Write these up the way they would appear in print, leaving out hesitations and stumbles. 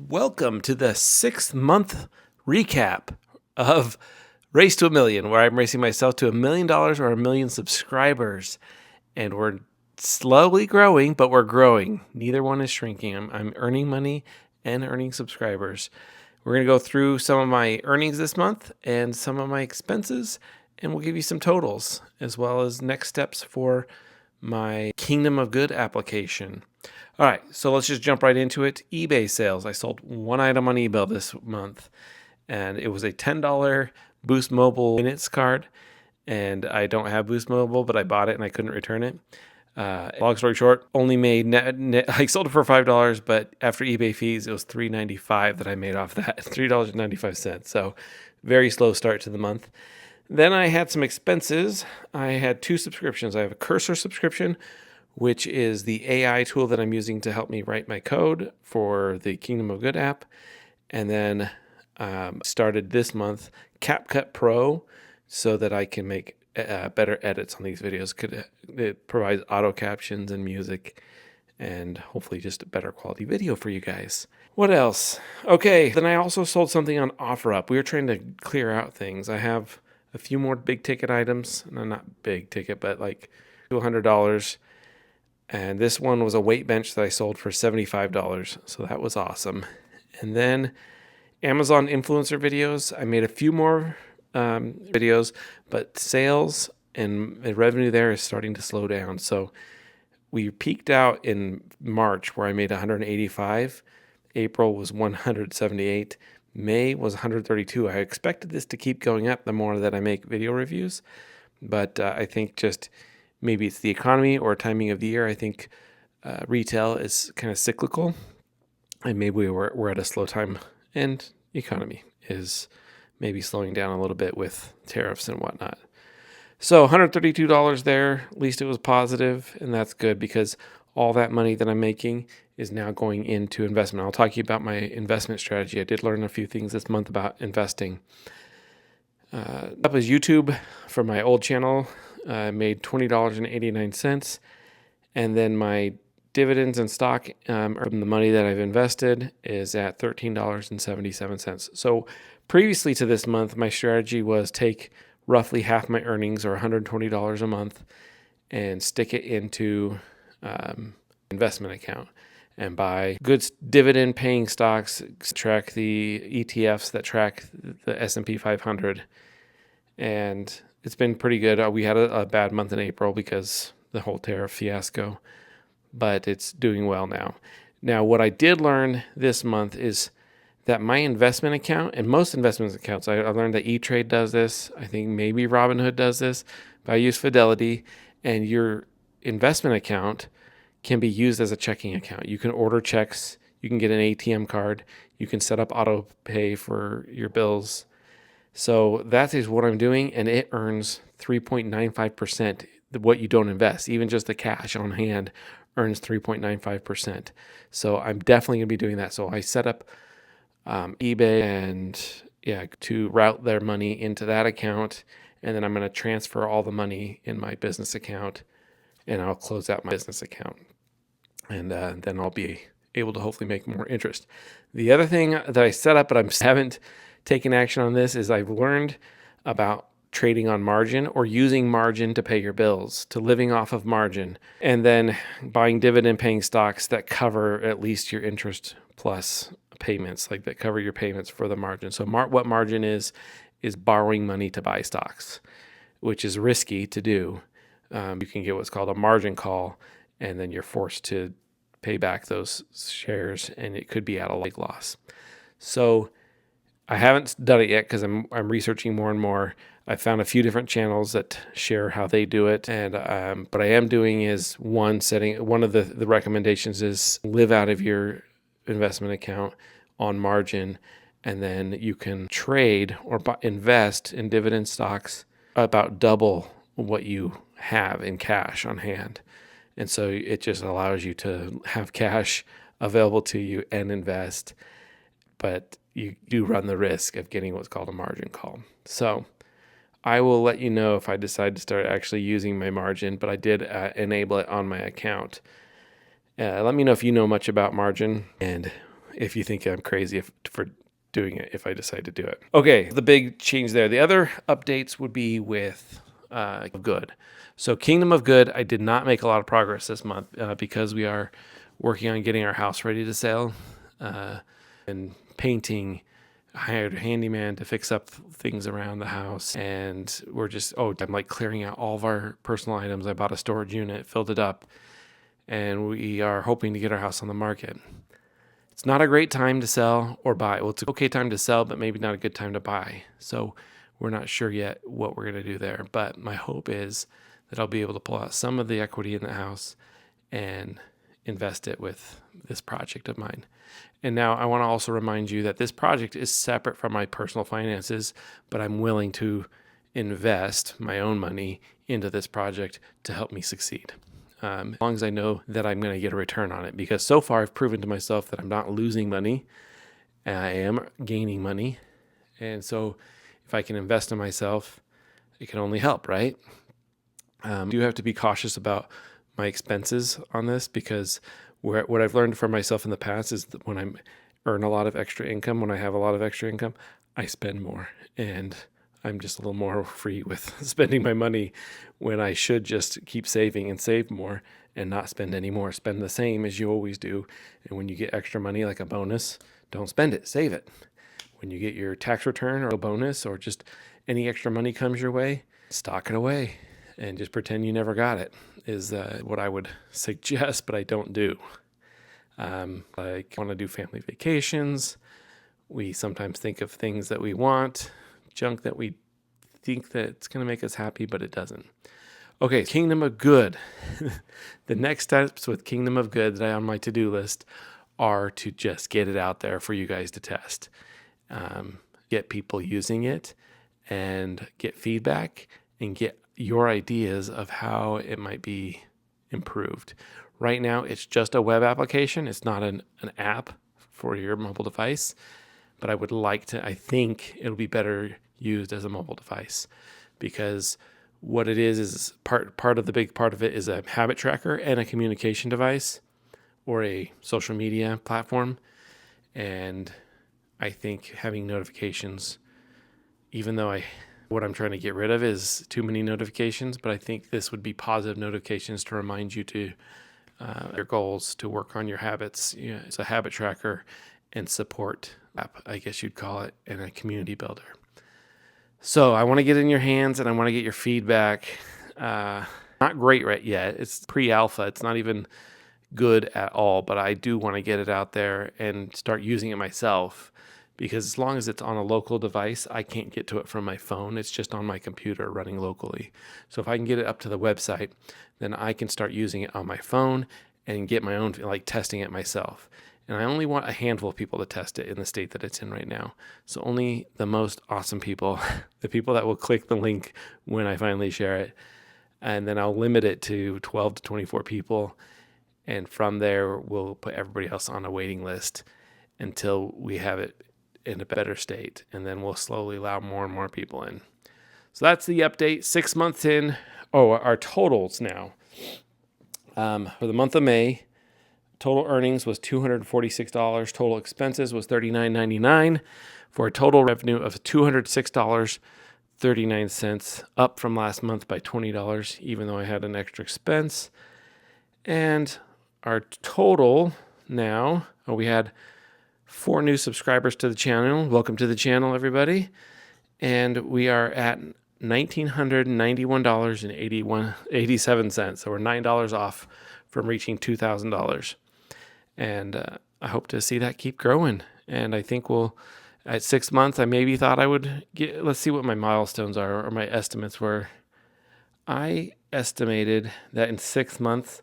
Welcome to the 6th month recap of Race to a Million, where I'm racing myself to $1 million or 1 million subscribers. And we're slowly growing, but we're growing. Neither one is shrinking. I'm earning money and earning subscribers. We're going to go through some of my earnings this month and some of my expenses, and we'll give you some totals, as well as next steps for my Kingdom of Good application. All right, so let's just jump right into it. eBay sales. I sold one item on eBay this month, and it was a $10 Boost Mobile minutes card, and I don't have Boost Mobile, but I bought it and I couldn't return it. Long story short, only made net, I sold it for $5, but after eBay fees, it was $3.95 that I made off that, $3.95. So very slow start to the month. Then I had some expenses. I had 2 subscriptions. I have a Cursor subscription, which is the AI tool that I'm using to help me write my code for the Kingdom of Good app. And then started this month CapCut Pro so that I can make better edits on these videos. It provides auto captions and music and hopefully just a better quality video for you guys. What else? Okay, then I also sold something on OfferUp. We were trying to clear out things. I have a few more big ticket items. No, not big ticket, but like $200. And this one was a weight bench that I sold for $75. So that was awesome. And then Amazon influencer videos. I made a few more videos, but sales and revenue there is starting to slow down. So we peaked out in March where I made 185. April was 178. May was 132. I expected this to keep going up the more that I make video reviews, but I think just maybe it's the economy or timing of the year. I think retail is kind of cyclical, and maybe we're at a slow time, and economy is maybe slowing down a little bit with tariffs and whatnot. So $132 there. At least it was positive, and that's good because all that money that I'm making is now going into investment. I'll talk to you about my investment strategy. I did learn a few things this month about investing. That was YouTube for my old channel. I made $20.89. And then my dividends and stock from the money that I've invested is at $13.77. So previously to this month, my strategy was take roughly half my earnings or $120 a month and stick it into investment account and buy good dividend paying stocks, track the ETFs that track the S&P 500. And it's been pretty good. We had a bad month in April because the whole tariff fiasco, but it's doing well now. Now, what I did learn this month is that my investment account, and most investment accounts, I learned that E-Trade does this. I think maybe Robinhood does this, but I use Fidelity, and your investment account can be used as a checking account. You can order checks, you can get an ATM card, you can set up auto pay for your bills. So that is what I'm doing, and it earns 3.95%. What you don't invest, even just the cash on hand, earns 3.95%. So I'm definitely going to be doing that. So I set up eBay and to route their money into that account, and then I'm going to transfer all the money in my business account, and I'll close out my business account, and then I'll be able to hopefully make more interest. The other thing that I set up, but I haven't taken action on this, is I've learned about trading on margin or using margin to pay your bills, to living off of margin, and then buying dividend paying stocks that cover at least your interest plus payments, like that cover your payments for the margin. So what margin is borrowing money to buy stocks, which is risky to do. You can get what's called a margin call, and then you're forced to pay back those shares, and it could be at a big loss. So I haven't done it yet because I'm researching more and more. I found a few different channels that share how they do it, and what I am doing is one of the recommendations is live out of your investment account on margin, and then you can trade or invest in dividend stocks about double what you have in cash on hand. And so it just allows you to have cash available to you and invest, but you do run the risk of getting what's called a margin call. So I will let you know if I decide to start actually using my margin, but I did enable it on my account. Let me know if you know much about margin and if you think I'm crazy for doing it if I decide to do it. Okay, the big change there. The other updates would be with Good. So Kingdom of Good, I did not make a lot of progress this month because we are working on getting our house ready to sell and painting. I hired a handyman to fix up things around the house, and I'm like clearing out all of our personal items. I bought a storage unit, filled it up, and we are hoping to get our house on the market. It's not a great time to sell or buy. Well, it's an okay time to sell, but maybe not a good time to buy. So we're not sure yet what we're going to do there. But my hope is that I'll be able to pull out some of the equity in the house and invest it with this project of mine. And now I want to also remind you that this project is separate from my personal finances, but I'm willing to invest my own money into this project to help me succeed. As long as I know that I'm going to get a return on it, because so far I've proven to myself that I'm not losing money, and I am gaining money. And so if I can invest in myself, it can only help, right? I do have to be cautious about my expenses on this, because what I've learned for myself in the past is that when I earn a lot of extra income, when I have a lot of extra income, I spend more, and I'm just a little more free with spending my money when I should just keep saving and save more and not spend any more. Spend the same as you always do. And when you get extra money like a bonus, don't spend it, save it. When you get your tax return or a bonus or just any extra money comes your way, stock it away and just pretend you never got it is what I would suggest, but I don't do. I want to do family vacations. We sometimes think of things that we want, junk that we think that it's going to make us happy, but it doesn't. Okay, Kingdom of Good. The next steps with Kingdom of Good that I on my to-do list are to just get it out there for you guys to test. Get people using it and get feedback and get your ideas of how it might be improved. Right now, it's just a web application. It's not an app for your mobile device, but I think it'll be better used as a mobile device, because what it is part of the big part of it is a habit tracker and a communication device or a social media platform. And I think having notifications, even though what I'm trying to get rid of is too many notifications, but I think this would be positive notifications to remind you to your goals, to work on your habits. It's a habit tracker and support app, I guess you'd call it, and a community builder. So I want to get in your hands and I want to get your feedback. Not great right yet. It's pre-alpha. It's not even good at all, but I do want to get it out there and start using it myself, because as long as it's on a local device, I can't get to it from my phone. It's just on my computer running locally. So if I can get it up to the website, then I can start using it on my phone and get my own, like testing it myself. And I only want a handful of people to test it in the state that it's in right now. So only the most awesome people, the people that will click the link when I finally share it. And then I'll limit it to 12 to 24 people. And from there, we'll put everybody else on a waiting list until we have it in a better state. And then we'll slowly allow more and more people in. So that's the update. 6 months in. Oh, our totals now. For the month of May, total earnings was $246. Total expenses was $39.99 for a total revenue of $206.39, up from last month by $20, even though I had an extra expense. And our total now, we had 4 new subscribers to the channel. Welcome to the channel, everybody. And we are at $1,991.87. So we're $9 off from reaching $2,000. And I hope to see that keep growing. And I think at 6 months, I maybe thought I would let's see what my milestones are or my estimates were. I estimated that in 6 months,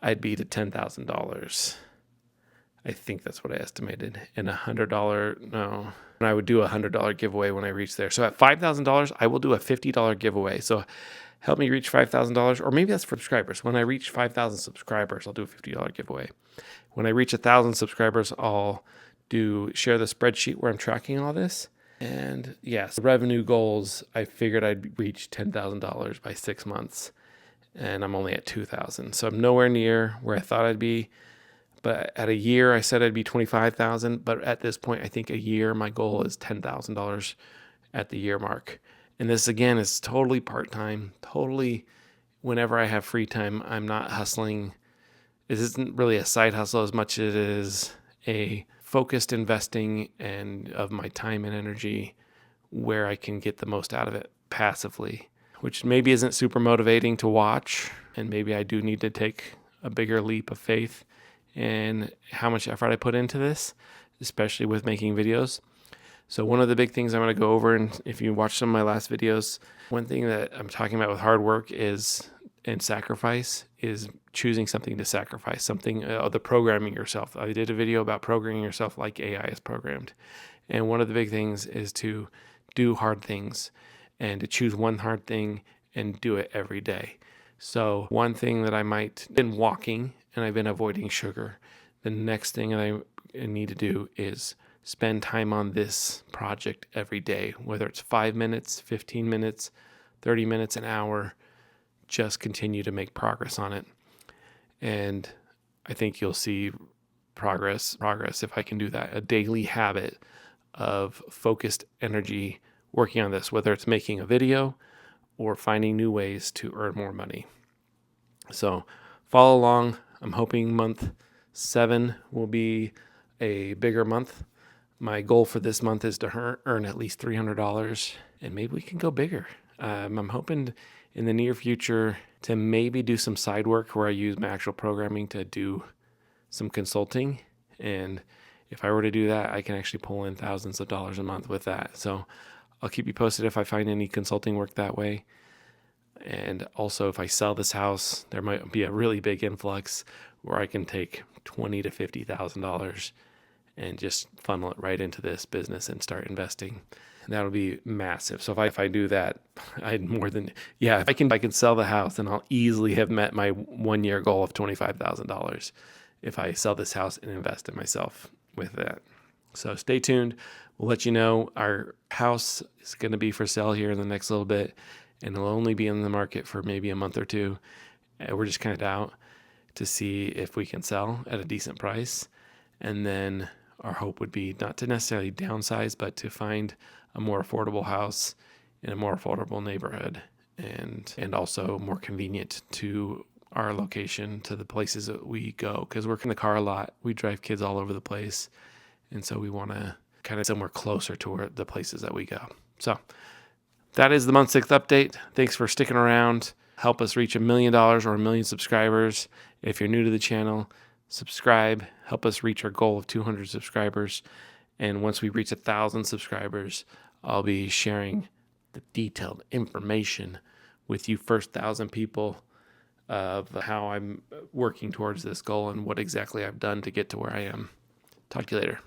I'd be to $10,000. I think that's what I estimated. And I would do a $100 giveaway when I reach there. So at $5,000, I will do a $50 giveaway. So help me reach $5,000, or maybe that's for subscribers. When I reach 5,000 subscribers, I'll do a $50 giveaway. When I reach 1,000 subscribers, I'll share the spreadsheet where I'm tracking all this. And yes, the revenue goals, I figured I'd reach $10,000 by 6 months, and I'm only at $2,000. So I'm nowhere near where I thought I'd be, But at a year, I said I'd be 25,000. But at this point, I think a year, my goal is $10,000 at the year mark. And this again is totally part-time, totally whenever I have free time. I'm not hustling. It isn't really a side hustle as much as it is a focused investing and of my time and energy where I can get the most out of it passively, which maybe isn't super motivating to watch. And maybe I do need to take a bigger leap of faith in how much effort I put into this, especially with making videos. So one of the big things I'm going to go over, and if you watch some of my last videos, one thing that I'm talking about with hard work and sacrifice is choosing something to sacrifice, something, the programming yourself. I did a video about programming yourself like AI is programmed. And one of the big things is to do hard things and to choose one hard thing and do it every day. So one thing that I've been walking and I've been avoiding sugar. The next thing that I need to do is spend time on this project every day, whether it's 5 minutes, 15 minutes, 30 minutes, an hour. Just continue to make progress on it. And I think you'll see progress if I can do that. A daily habit of focused energy working on this, whether it's making a video or finding new ways to earn more money. So follow along. I'm hoping month 7 will be a bigger month. My goal for this month is to earn at least $300, and maybe we can go bigger. I'm hoping in the near future to maybe do some side work where I use my actual programming to do some consulting. And if I were to do that, I can actually pull in thousands of dollars a month with that. So I'll keep you posted if I find any consulting work that way. And also, if I sell this house, there might be a really big influx where I can take $20,000 to $50,000 and just funnel it right into this business and start investing. And that'll be massive. So if I do that, if I can sell the house, then I'll easily have met my 1 year goal of $25,000 if I sell this house and invest in myself with that. So stay tuned. We'll let you know. Our house is going to be for sale here in the next little bit, and it'll only be in the market for maybe a month or two. We're just kind of out to see if we can sell at a decent price. And then our hope would be not to necessarily downsize, but to find a more affordable house in a more affordable neighborhood and also more convenient to our location, to the places that we go. Because we're in the car a lot. We drive kids all over the place. And so we want to kind of somewhere closer to the places that we go. So that is the month 6 update. Thanks for sticking around. Help us reach $1 million or 1 million subscribers. If you're new to the channel, subscribe. Help us reach our goal of 200 subscribers. And once we reach 1,000 subscribers, I'll be sharing the detailed information with you first 1,000 people of how I'm working towards this goal and what exactly I've done to get to where I am. Talk to you later.